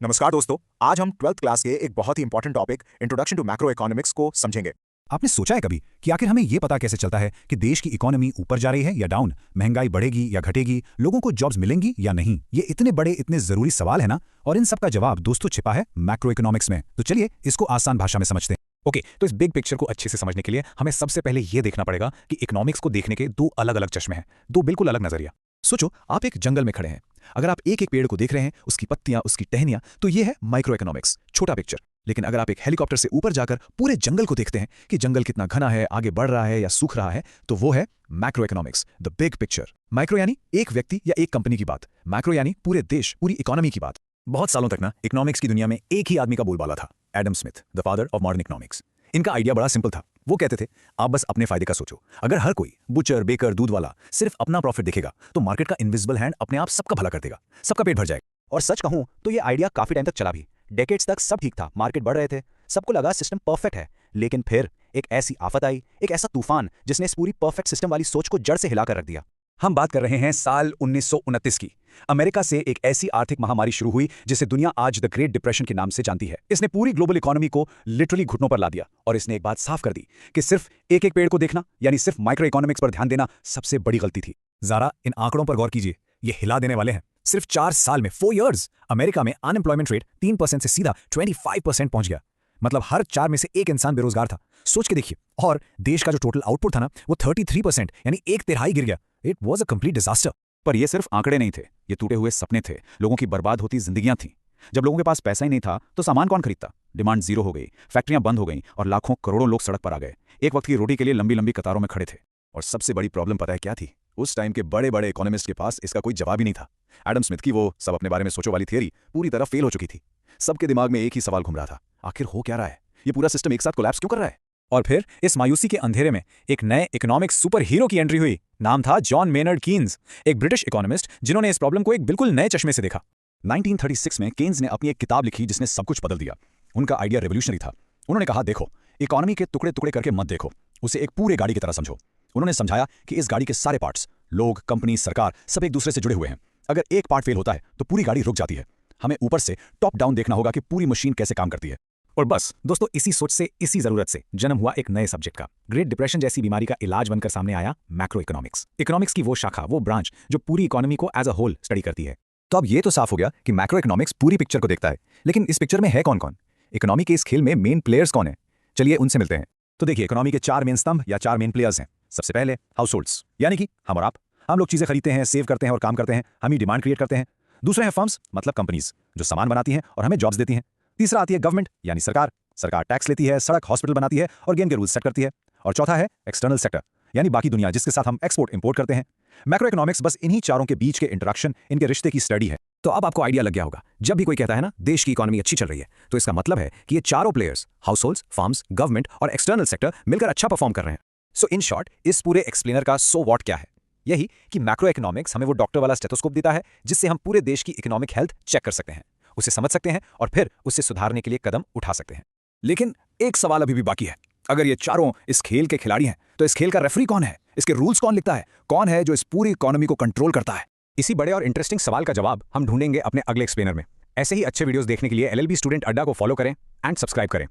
नमस्कार दोस्तों। आज हम 12th क्लास के एक बहुत ही important topic introduction to macroeconomics को समझेंगे। आपने सोचा है कभी कि आखिर हमें यह पता कैसे चलता है कि देश की इकोनॉमी ऊपर जा रही है या डाउन, महंगाई बढ़ेगी या घटेगी, लोगों को जॉब्स मिलेंगी या नहीं? ये इतने बड़े इतने जरूरी सवाल है ना, और इन सब का जवाब दोस्तों छिपा है मैक्रो इकोनॉमिक्स में। तो चलिए इसको आसान भाषा में समझते हैं। ओके, तो इस बिग पिक्चर को अच्छे से समझने के लिए हमें सबसे पहले यह देखना पड़ेगा कि इकोनॉमिक्स को देखने के दो अलग अलग चश्मे हैं, दो बिल्कुल अलग नजरिया। सोचो, आप एक जंगल में खड़े हैं। अगर आप एक एक पेड़ को देख रहे हैं, उसकी पत्तियां, उसकी टहनियां, तो यह है माइक्रो इकोनॉमिक्स, छोटा पिक्चर। लेकिन अगर आप एक हेलीकॉप्टर से ऊपर जाकर पूरे जंगल को देखते हैं कि जंगल कितना घना है, आगे बढ़ रहा है या सूख रहा है, तो वो है macro economics, the big picture. Micro यानी एक व्यक्ति या एक कंपनी की बात, मैक्रो यानी पूरे देश, पूरी इकोनॉमी की बात। बहुत सालों तक ना इकोनॉमिक्स की दुनिया में एक ही आदमी का बोलबाला था, Adam Smith, the father of modern economics. इनका आइडिया बड़ा सिंपल था। वो कहते थे, आप बस अपने फायदे का सोचो। अगर हर कोई, बुचर, बेकर, दूध वाला, सिर्फ अपना प्रॉफिट देखेगा तो मार्केट का इनविजिबल हैंड अपने आप सबका भला कर देगा, सबका पेट भर जाएगा। और सच कहूं तो ये आइडिया काफी टाइम तक चला भी। डेकेड्स तक सब ठीक था, मार्केट बढ़ रहे थे, सबको लगा सिस्टम परफेक्ट है। लेकिन फिर एक ऐसी आफत आई, एक ऐसा तूफान जिसने इस पूरी परफेक्ट सिस्टम वाली सोच को जड़ से हिलाकर रख दिया। हम बात कर रहे हैं साल 1929 की। अमेरिका से एक ऐसी आर्थिक महामारी शुरू हुई जिसे दुनिया आज द ग्रेट डिप्रेशन के नाम से जानती है। इसने पूरी ग्लोबल इकोनॉमी को लिटरली घुटनों पर ला दिया और इसने एक बात साफ कर दी कि सिर्फ एक एक पेड़ को देखना, यानी सिर्फ माइक्रो इकोनॉमिक्स पर ध्यान देना, सबसे बड़ी गलती थी। जरा इन आंकड़ों पर गौर कीजिए, ये हिला देने वाले हैं। सिर्फ 4 साल में, 4 years, अमेरिका में अनएम्प्लॉयमेंट रेट 3% से सीधा 25% पहुंच गया। मतलब हर 4 में से एक इंसान बेरोजगार था। सोच के देखिए। और देश का जो टोटल आउटपुट था ना, वो 33%, यानी 1/3 गिर गया। It was a complete disaster. पर ये सिर्फ आंकड़े नहीं थे, ये टूटे हुए सपने थे, लोगों की बर्बाद होती जिंदगियां थीं। जब लोगों के पास पैसा ही नहीं था तो सामान कौन खरीदता? डिमांड जीरो हो गई, फैक्ट्रियां बंद हो गईं और लाखों करोड़ों लोग सड़क पर आ गए, एक वक्त की रोटी के लिए लंबी लंबी कतारों में खड़े थे। और सबसे बड़ी प्रॉब्लम पता है क्या थी? उस टाइम के बड़े बड़े इकोनॉमिस्ट के पास इसका कोई जवाब ही नहीं था। एडम स्मिथ की वो सब अपने बारे में सोचो वाली थियरी पूरी तरह फेल हो चुकी थी। सबके दिमाग में एक ही सवाल घूम रहा था, आखिर हो क्या रहा है? ये पूरा सिस्टम एक साथ कोलैप्स क्यों कर रहा है? और फिर इस मायूसी के अंधेरे में एक नए इकोनॉमिक्स सुपर हीरो की एंट्री हुई। नाम था जॉन मेनर्ड कीन्स, एक ब्रिटिश इकोनॉमिस्ट जिन्होंने इस प्रॉब्लम को एक बिल्कुल नए चश्मे से देखा। 1936 में केन्स ने अपनी एक किताब लिखी जिसने सब कुछ बदल दिया। उनका आइडिया रेवोल्यूशनरी था। उन्होंने कहा, देखो, इकोनॉमी के टुकड़े टुकड़े करके मत देखो, उसे एक पूरे गाड़ी की तरह समझो। उन्होंने समझाया कि इस गाड़ी के सारे पार्ट्स, लोग, कंपनी, सरकार, सब एक दूसरे से जुड़े हुए हैं। अगर एक पार्ट फेल होता है तो पूरी गाड़ी रुक जाती है। हमें ऊपर से टॉप डाउन देखना होगा कि पूरी मशीन कैसे काम करती है। और बस दोस्तों, इसी सोच से, इसी जरूरत से जन्म हुआ एक नए सब्जेक्ट का। ग्रेट डिप्रेशन जैसी बीमारी का इलाज बनकर सामने आया मैक्रो इकोनॉमिक्स। इकोनॉमिक्स की वो शाखा, वो ब्रांच जो पूरी इकोनॉमी को एज अ होल स्टडी करती है। तो अब ये तो साफ हो गया कि मैक्रो इकोनॉमिक्स पूरी पिक्चर को देखता है। लेकिन इस पिक्चर में है कौन कौन? इकोनॉमी के इस खेल में मेन प्लेयर्स कौन है? चलिए उनसे मिलते हैं। तो देखिए, इकोनॉमी के 4 मेन स्तंभ या 4 मेन प्लेयर्स हैं। सबसे पहले हाउस होल्ड्स, यानी कि हम और आप। हम लोग चीजें खरीदते हैं, सेव करते हैं और काम करते हैं, हम ही डिमांड क्रिएट करते हैं। दूसरे हैं फर्म्स, मतलब कंपनीज, जो सामान बनाती हैं और हमें जॉब्स देती हैं। तीसरा आती है गवर्नमेंट, यानी सरकार। सरकार टैक्स लेती है, सड़क, हॉस्पिटल बनाती है और गेम के रूल्स सेट करती है। और चौथा है एक्सटर्नल सेक्टर, यानी बाकी दुनिया, जिसके साथ हम एक्सपोर्ट इंपोर्ट करते हैं। मैक्रो इकोनॉमिक्स बस इन्हीं चारों के बीच के इंटरेक्शन, इनके रिश्ते की स्टडी है। तो अब आपको आइडिया लग गया होगा, जब भी कोई कहता है ना देश की इकोनॉमी अच्छी चल रही है, तो इसका मतलब है कि ये चारों players, house holds, firms, government और एक्सटर्नल सेक्टर मिलकर अच्छा परफॉर्म कर रहे हैं। सो इन शॉर्ट, इस पूरे एक्सप्लेनर का सो व्हाट क्या है? यही कि मैक्रो इकोनॉमिक्स हमें वो डॉक्टर वाला स्टेथोस्कोप देता है जिससे हम पूरे देश की इकोनॉमिक हेल्थ चेक कर सकते हैं, उसे समझ सकते हैं और फिर उससे सुधारने के लिए कदम उठा सकते हैं। लेकिन एक सवाल अभी भी बाकी है। अगर ये चारों इस खेल के खिलाड़ी हैं, तो इस खेल का रेफरी कौन है? इसके रूल्स कौन लिखता है? कौन है जो इस पूरी इकोनॉमी को कंट्रोल करता है? इसी बड़े और इंटरेस्टिंग सवाल का जवाब हम ढूंढेंगे अपने अगले एक्सप्लेनर में। ऐसे ही अच्छे वीडियोस देखने के लिए एलएलबी स्टूडेंट अड्डा को फॉलो करें एंड सब्सक्राइब करें।